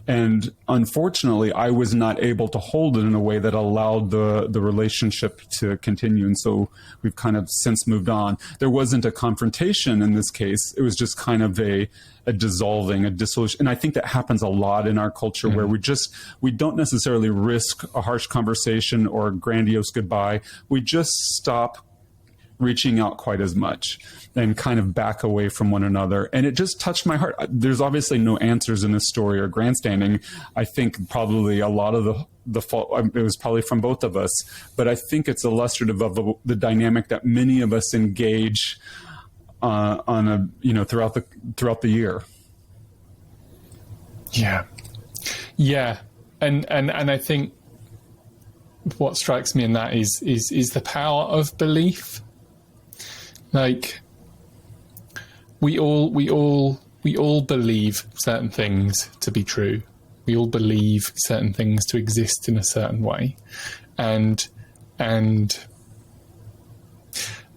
And unfortunately, I was not able to hold it in a way that allowed the relationship to continue. And so we've kind of since moved on. There wasn't a confrontation in this case. It was just kind of a dissolving, a dissolution. And I think that happens a lot in our culture, where we don't necessarily risk a harsh conversation or a grandiose goodbye. We just stop reaching out quite as much and kind of back away from one another. And it just touched my heart. There's obviously no answers in this story or grandstanding. I think probably a lot of the fault. It was probably from both of us, but I think it's illustrative of the dynamic that many of us engage throughout the year. Yeah, and I think what strikes me in that is the power of belief. Like we all believe certain things to be true. We all believe certain things to exist in a certain way, and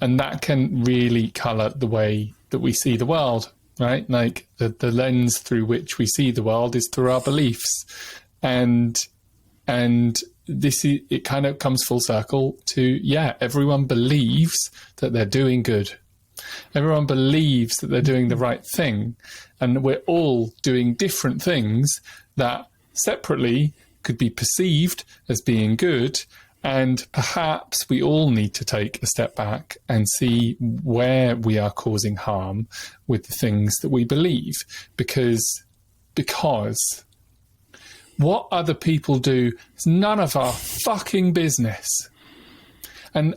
that can really colour the way that we see the world, right? Like the lens through which we see the world is through our beliefs, and it kind of comes full circle to, everyone believes that they're doing good. Everyone believes that they're doing the right thing, and we're all doing different things that separately could be perceived as being good. And perhaps we all need to take a step back and see where we are causing harm with the things that we believe, because what other people do is none of our fucking business. And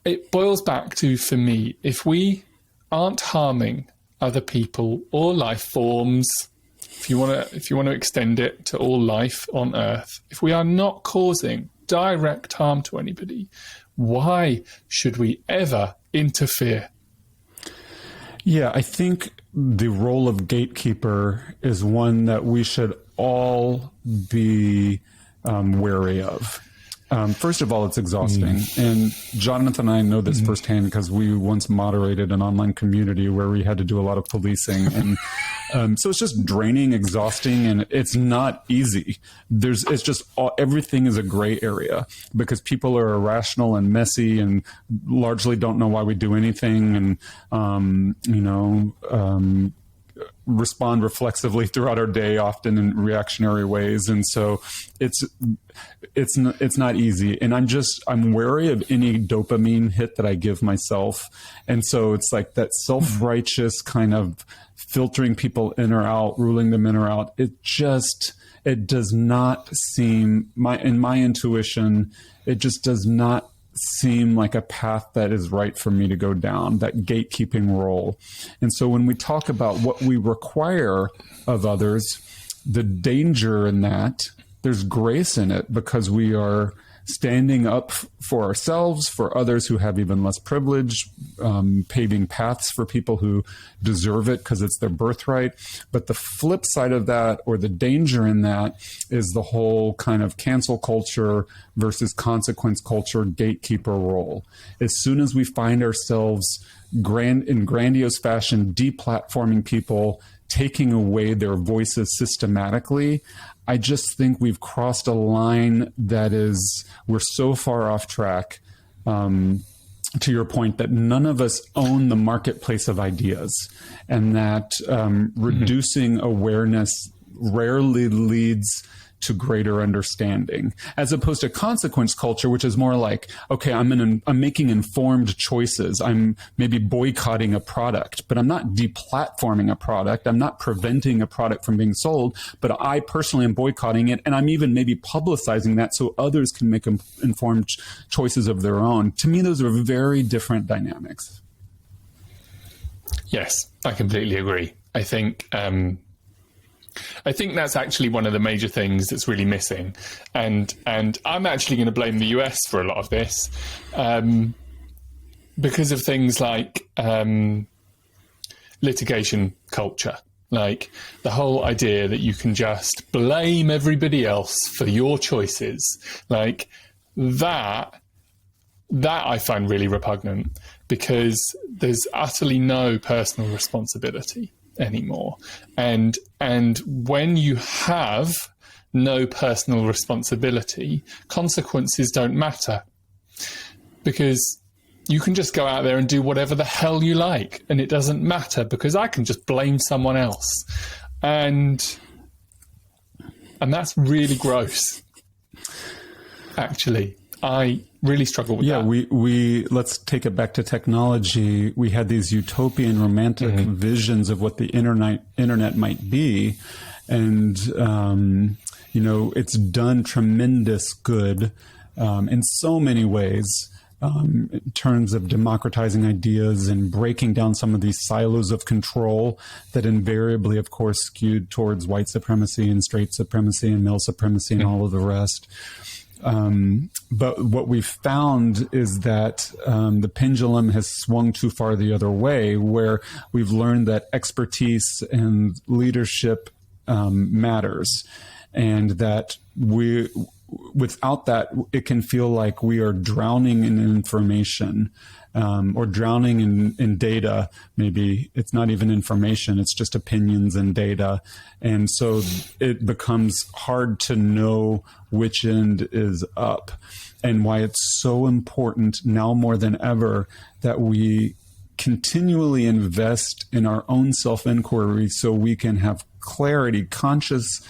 it boils back to, for me, if we aren't harming other people or life forms, if you want to extend it to all life on Earth, if we are not causing direct harm to anybody, why should we ever interfere? Yeah, I think the role of gatekeeper is one that we should all be wary of. First of all, it's exhausting. And Jonathan and I know this firsthand because we once moderated an online community where we had to do a lot of policing. And so it's just draining, exhausting, and it's not easy. Everything is a gray area because people are irrational and messy and largely don't know why we do anything. And, respond reflexively throughout our day, often in reactionary ways. And so it's not easy. And I'm wary of any dopamine hit that I give myself. And so it's like that self-righteous kind of filtering people in or out, ruling them in or out. It does not seem, in my intuition, it just does not seem like a path that is right for me to go down, that gatekeeping role. And so when we talk about what we require of others, the danger in that, there's grace in it because we are standing up for ourselves, for others who have even less privilege, paving paths for people who deserve it because it's their birthright. But the flip side of that, or the danger in that, is the whole kind of cancel culture versus consequence culture gatekeeper role. As soon as we find ourselves in grandiose fashion deplatforming people, taking away their voices systematically, I just think we've crossed a line we're so far off track, to your point, that none of us own the marketplace of ideas, and that reducing awareness rarely leads to greater understanding, as opposed to consequence culture, which is more like, okay, I'm making informed choices. I'm maybe boycotting a product, but I'm not deplatforming a product. I'm not preventing a product from being sold, but I personally am boycotting it. And I'm even maybe publicizing that so others can make informed choices of their own. To me, those are very different dynamics. Yes, I completely agree. I think that's actually one of the major things that's really missing. And I'm actually going to blame the US for a lot of this, because of things like litigation culture, like the whole idea that you can just blame everybody else for your choices. Like that I find really repugnant, because there's utterly no personal responsibility anymore. And when you have no personal responsibility, consequences don't matter, because you can just go out there and do whatever the hell you like, and it doesn't matter because I can just blame someone else. And that's really gross. Actually, I really struggle with that. Yeah, we let's take it back to technology. We had these utopian romantic visions of what the internet might be. And, it's done tremendous good in so many ways. In terms of democratizing ideas and breaking down some of these silos of control that invariably, of course, skewed towards white supremacy and straight supremacy and male supremacy and all of the rest. But what we've found is that the pendulum has swung too far the other way, where we've learned that expertise and leadership matters, and that without that, it can feel like we are drowning in information or drowning in data. Maybe it's not even information, it's just opinions and data. And so it becomes hard to know which end is up, and why it's so important now more than ever that we continually invest in our own self-inquiry so we can have clarity, conscious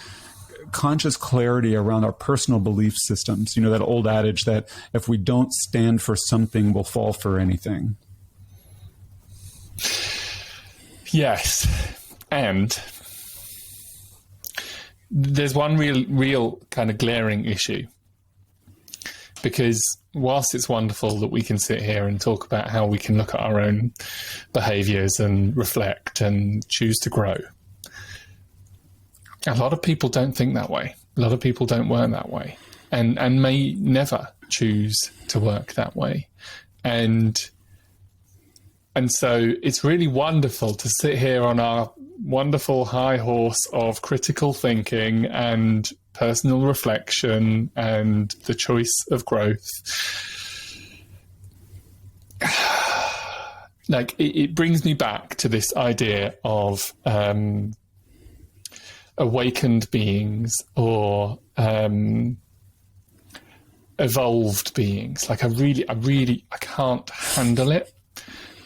clarity around our personal belief systems. That old adage that if we don't stand for something, we'll fall for anything. Yes. And there's one real kind of glaring issue, because whilst it's wonderful that we can sit here and talk about how we can look at our own behaviors and reflect and choose to grow, a lot of people don't think that way. A lot of people don't work that way, and may never choose to work that way. And so it's really wonderful to sit here on our wonderful high horse of critical thinking and personal reflection and the choice of growth. Like, it brings me back to this idea of awakened beings or evolved beings. Like, I can't handle it,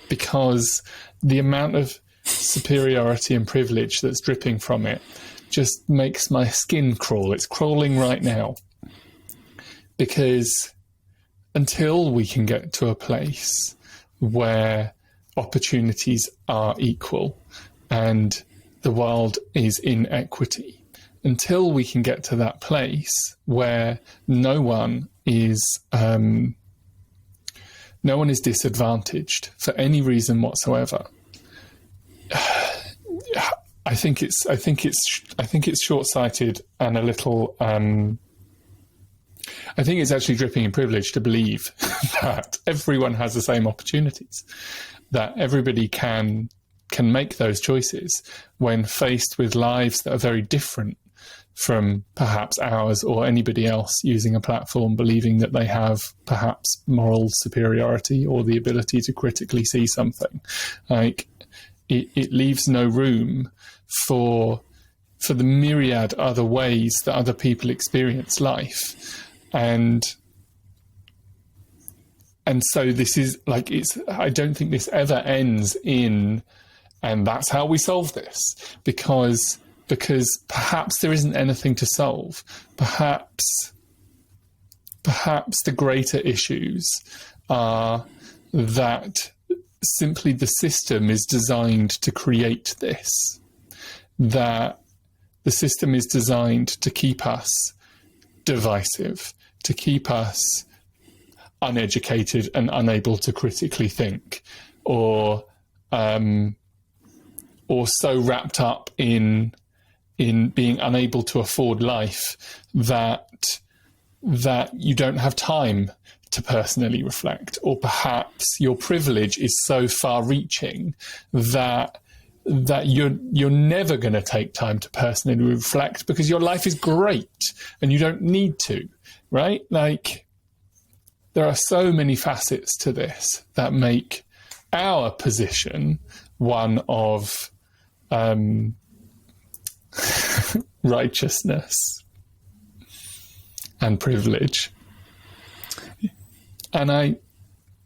because the amount of superiority and privilege that's dripping from it just makes my skin crawl. It's crawling right now, because until we can get to a place where opportunities are equal and the world is in equity, until we can get to that place where no one is disadvantaged for any reason whatsoever, I think it's short-sighted and a little. I think it's actually dripping in privilege to believe that everyone has the same opportunities, that everybody can make those choices when faced with lives that are very different from perhaps ours or anybody else using a platform, believing that they have perhaps moral superiority or the ability to critically see something. Like, it leaves no room for the myriad other ways that other people experience life. And so this is like, I don't think this ever ends in, and that's how we solve this, because perhaps there isn't anything to solve. Perhaps the greater issues are that simply the system is designed to create this, that the system is designed to keep us divisive, to keep us uneducated and unable to critically think, or so wrapped up in being unable to afford life that you don't have time to personally reflect, or perhaps your privilege is so far-reaching that you're never going to take time to personally reflect because your life is great and you don't need to, right? Like, there are so many facets to this that make our position one of righteousness and privilege. And I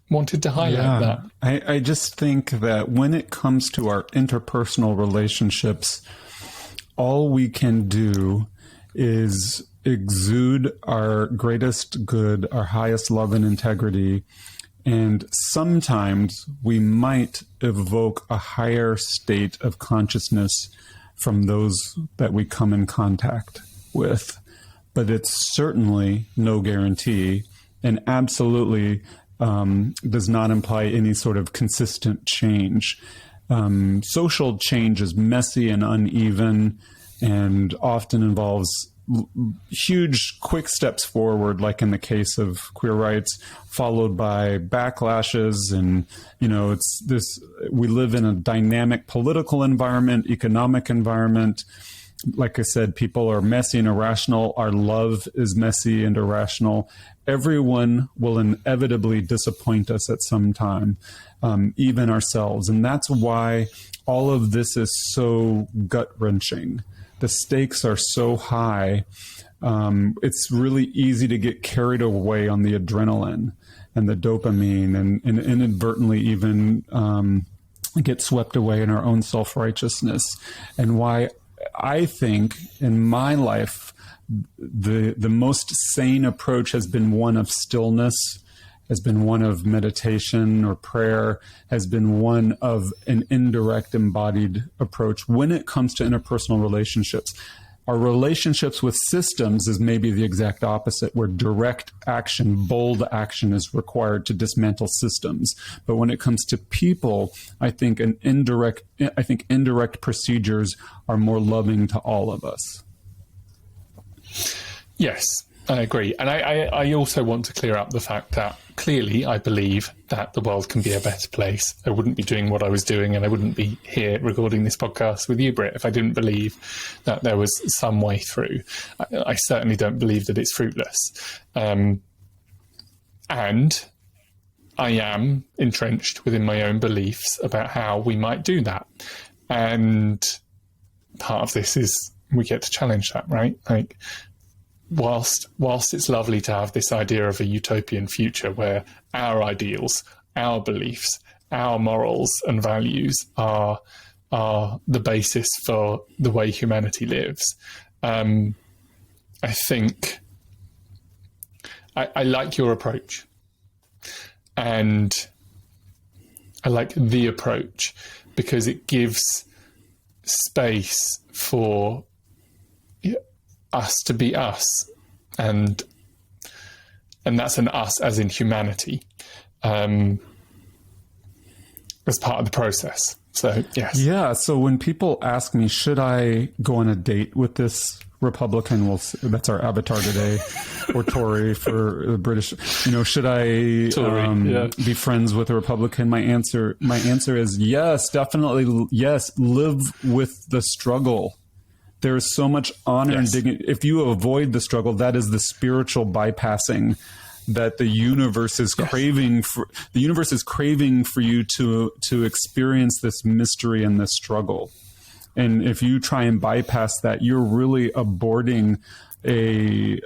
wanted to highlight that. I just think that when it comes to our interpersonal relationships, all we can do is exude our greatest good, our highest love and integrity. And sometimes we might evoke a higher state of consciousness from those that we come in contact with. But it's certainly no guarantee, and absolutely does not imply any sort of consistent change. Social change is messy and uneven and often involves huge quick steps forward, like in the case of queer rights, followed by backlashes. And, it's this, we live in a dynamic political environment, economic environment. Like I said, people are messy and irrational. Our love is messy and irrational. Everyone will inevitably disappoint us at some time, even ourselves. And that's why all of this is so gut-wrenching. The stakes are so high. It's really easy to get carried away on the adrenaline and the dopamine and inadvertently even get swept away in our own self-righteousness. And why I think in my life, the most sane approach has been one of stillness, has been one of meditation or prayer, has been one of an indirect embodied approach when it comes to interpersonal relationships. Our relationships with systems is maybe the exact opposite, where direct action, bold action is required to dismantle systems. But when it comes to people, I think indirect procedures are more loving to all of us. Yes, I agree. And I also want to clear up the fact that clearly I believe that the world can be a better place. I wouldn't be doing what I was doing, and I wouldn't be here recording this podcast with you, Britt, if I didn't believe that there was some way through. I certainly don't believe that it's fruitless. And I am entrenched within my own beliefs about how we might do that. And part of this is we get to challenge that, right? Like, whilst it's lovely to have this idea of a utopian future where our ideals, our beliefs, our morals and values are the basis for the way humanity lives, I think I like your approach, and I like the approach because it gives space for us to be us, and that's an us as in humanity, as part of the process. So yes. Yeah. So when people ask me, should I go on a date with this Republican? Well, that's our avatar today, or Tory for the British. Should I be friends with a Republican? My answer is yes, definitely yes. Live with the struggle. There is so much honor and dignity. If you avoid the struggle, that is the spiritual bypassing that the universe is craving for. The universe is craving for you to experience this mystery and this struggle. And if you try and bypass that, you're really aborting a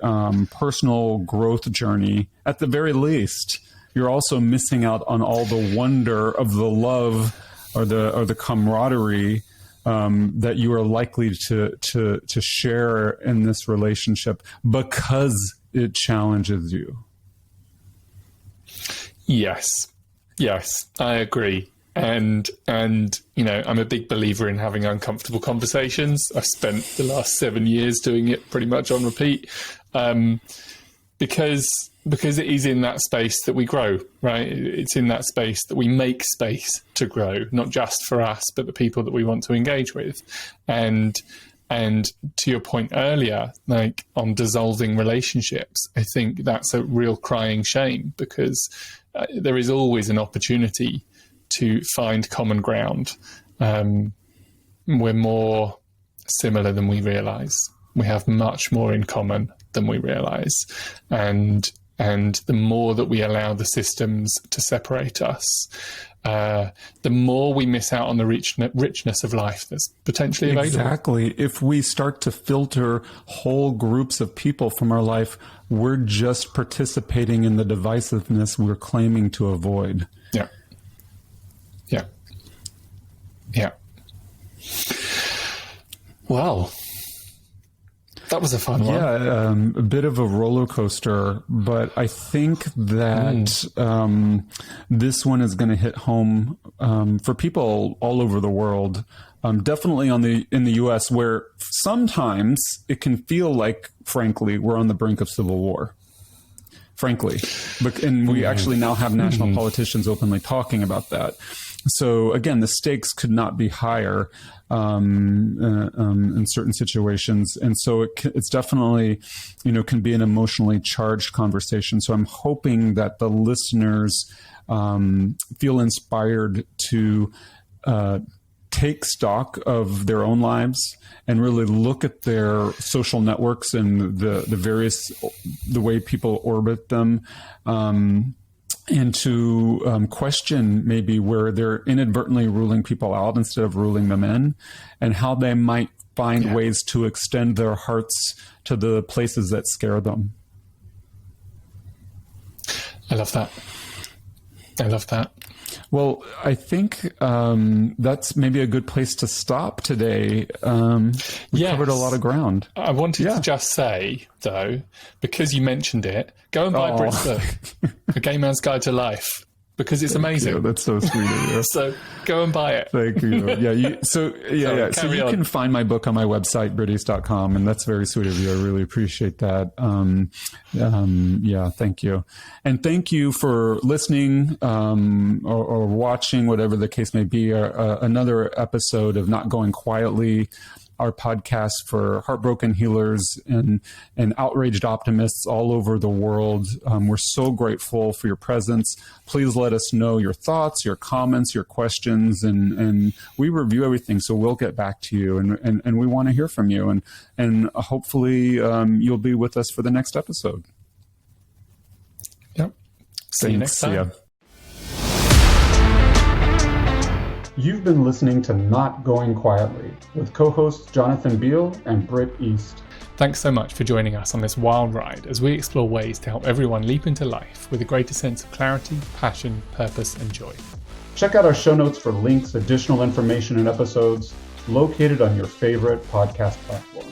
personal growth journey. At the very least, you're also missing out on all the wonder of the love or the camaraderie that you are likely to share in this relationship because it challenges you. Yes, I agree. And I'm a big believer in having uncomfortable conversations. I've spent the last 7 years doing it pretty much on repeat, because it is in that space that we grow, right? It's in that space that we make space to grow, not just for us, but the people that we want to engage with. And to your point earlier, like on dissolving relationships, I think that's a real crying shame, because there is always an opportunity to find common ground. We're more similar than we realize. We have much more in common than we realize. And the more that we allow the systems to separate us, the more we miss out on the richness of life that's potentially available. Exactly. If we start to filter whole groups of people from our life, we're just participating in the divisiveness we're claiming to avoid. Yeah. Well, That was a fun one. Yeah, a bit of a roller coaster, but I think that this one is going to hit home for people all over the world. Definitely in the U.S., where sometimes it can feel like, frankly, we're on the brink of civil war. Frankly, and we actually now have national politicians openly talking about that. So again, the stakes could not be higher in certain situations, and so it's definitely, can be an emotionally charged conversation. So I'm hoping that the listeners feel inspired to take stock of their own lives and really look at their social networks and the way people orbit them. And to question maybe where they're inadvertently ruling people out instead of ruling them in, and how they might find ways to extend their hearts to the places that scare them. I love that. Well, I think that's maybe a good place to stop today. We covered a lot of ground. I wanted to just say, though, because you mentioned it, go and buy Britt's book, A Gay Man's Guide to Life, because it's amazing. That's so sweet of you. So go and buy it. Thank you. So you can find my book on my website, British.com, and that's very sweet of you. I really appreciate that. Thank you. And thank you for listening or watching, whatever the case may be, another episode of Not Going Quietly, our podcast for heartbroken healers and outraged optimists all over the world. We're so grateful for your presence. Please let us know your thoughts, your comments, your questions, and we review everything. So we'll get back to you, and we want to hear from you, and hopefully you'll be with us for the next episode. Yep. See you next time. You've been listening to Not Going Quietly with co-hosts Jonathan Beal and Britt East. Thanks so much for joining us on this wild ride as we explore ways to help everyone leap into life with a greater sense of clarity, passion, purpose, and joy. Check out our show notes for links, additional information, and episodes located on your favorite podcast platform.